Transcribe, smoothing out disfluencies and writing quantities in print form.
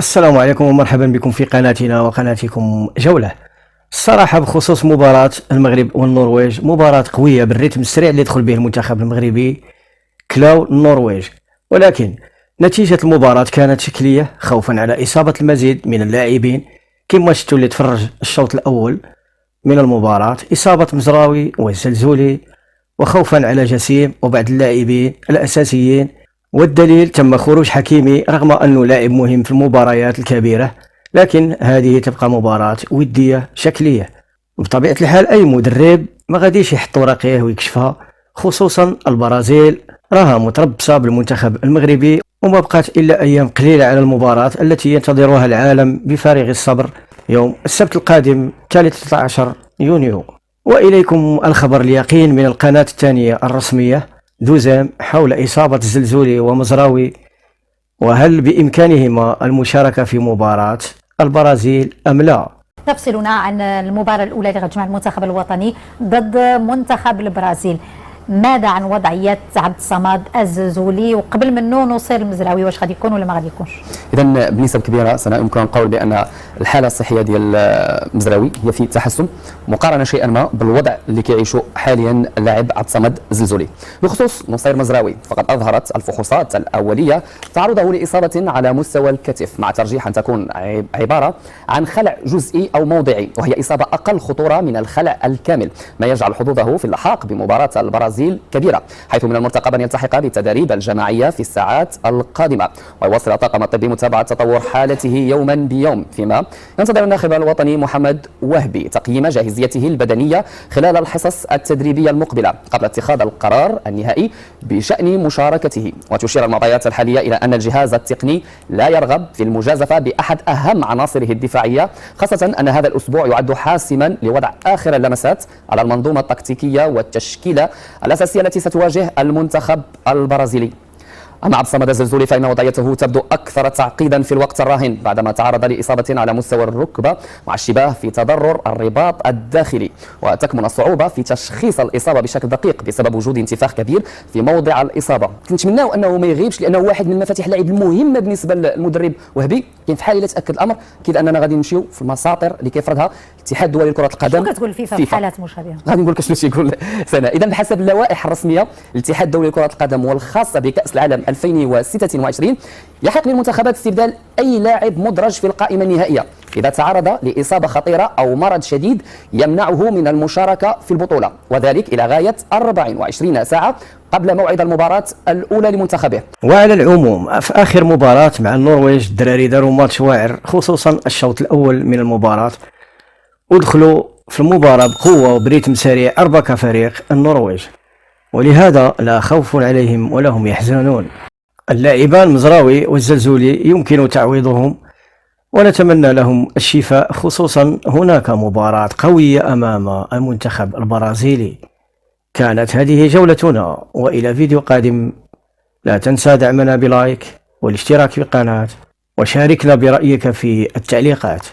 السلام عليكم ومرحبا بكم في قناتنا وقناتكم جولة. الصراحة بخصوص مباراة المغرب والنرويج، مباراة قوية بالريتم السريع اللي يدخل به المنتخب المغربي كلاو النرويج، ولكن نتيجة المباراة كانت شكلية خوفا على إصابة المزيد من اللاعبين كما شفتوا اللي تفرج الشوط الأول من المباراة، إصابة مزراوي والزلزولي وخوفا على جسيم وبعض اللاعبين الأساسيين. والدليل تم خروج حكيمي رغم أنه لاعب مهم في المباريات الكبيرة، لكن هذه تبقى مباراة ودية شكلية. بطبيعة الحال أي مدرب ما غاديش يحط ورقيه ويكشفها، خصوصا البرازيل راها متربصة بالمنتخب المغربي وما بقات إلا أيام قليلة على المباراة التي ينتظرها العالم بفارغ الصبر يوم السبت القادم 13 يونيو. وإليكم الخبر اليقين من القناة الثانية الرسمية دوزام حول إصابة الزلزولي ومزراوي، وهل بإمكانهما المشاركة في مباراة البرازيل أم لا؟ تفصلنا عن المباراة الأولى اللي غتجمع المنتخب الوطني ضد منتخب البرازيل. ماذا عن وضعية عبد الصمد الزلزولي، وقبل منه نصير المزراوي، واش غادي يكون ولا ما غادي يكونش؟ اذا بنسب كبيره يمكن القول بان الحاله الصحيه ديال المزراوي هي في تحسن مقارنه شيئا ما بالوضع اللي كيعيشه حاليا اللاعب عبد الصمد الزلزولي. بخصوص نصير مزراوي فقد اظهرت الفحوصات الاوليه تعرضه لاصابه على مستوى الكتف، مع ترجيح ان تكون عباره عن خلع جزئي او موضعي، وهي اصابه اقل خطوره من الخلع الكامل، ما يجعل حظوظه في اللحاق بمباراه البرازيل كبيره، حيث من المرتقب ان يلتحق بالتدريب الجماعيه في الساعات القادمه، ويواصل الطاقم الطبي متابعه تطور حالته يوما بيوم، فيما ينتظر الناخب الوطني محمد وهبي تقييم جاهزيته البدنيه خلال الحصص التدريبيه المقبله قبل اتخاذ القرار النهائي بشان مشاركته. وتشير المعطيات الحاليه الى ان الجهاز التقني لا يرغب في المجازفه باحد اهم عناصره الدفاعيه، خاصه ان هذا الاسبوع يعد حاسما لوضع اخر اللمسات على المنظومه التكتيكيه والتشكيله الأساسية التي ستواجه المنتخب البرازيلي. أما عبد الصمد الزلزولي فإن وضعيته تبدو أكثر تعقيدا في الوقت الراهن بعدما تعرض لإصابة على مستوى الركبة مع اشتباه في تضرر الرباط الداخلي، وتكمن الصعوبة في تشخيص الإصابة بشكل دقيق بسبب وجود انتفاخ كبير في موضع الإصابة. كنتمناو أنه ما يغيبش لأنه واحد من مفاتيح اللعب المهمة بالنسبة للمدرب وهبي. كاين في حال إلا تأكد الأمر كذا أننا غادي نمشيو في المساطر اللي كيفرضها الاتحاد الدولي لكرة القدم. شنو كتقول فيفا في حالات مشابهة؟ غادي نقول لك شنو تيقول سنة. إذا بحسب اللوائح الرسمية الاتحاد الدولي لكرة القدم والخاصة بكأس العالم 2026 يحق للمنتخبات استبدال أي لاعب مدرج في القائمة النهائية إذا تعرض لإصابة خطيرة أو مرض شديد يمنعه من المشاركة في البطولة، وذلك إلى غاية 24 ساعة قبل موعد المباراة الأولى لمنتخبه. وعلى العموم في آخر مباراة مع النرويج الدراري داروا ماتش واعر، خصوصا الشوط الأول من المباراة، ودخلوا في المباراة بقوة وبريتم سريع أربك كفريق النرويج، ولهذا لا خوف عليهم ولا هم يحزنون. اللاعبان مزراوي والزلزولي يمكن تعويضهم ونتمنى لهم الشفاء، خصوصا هناك مباراة قوية أمام المنتخب البرازيلي. كانت هذه جولتنا، وإلى فيديو قادم. لا تنسى دعمنا بلايك والاشتراك في القناة، وشاركنا برأيك في التعليقات.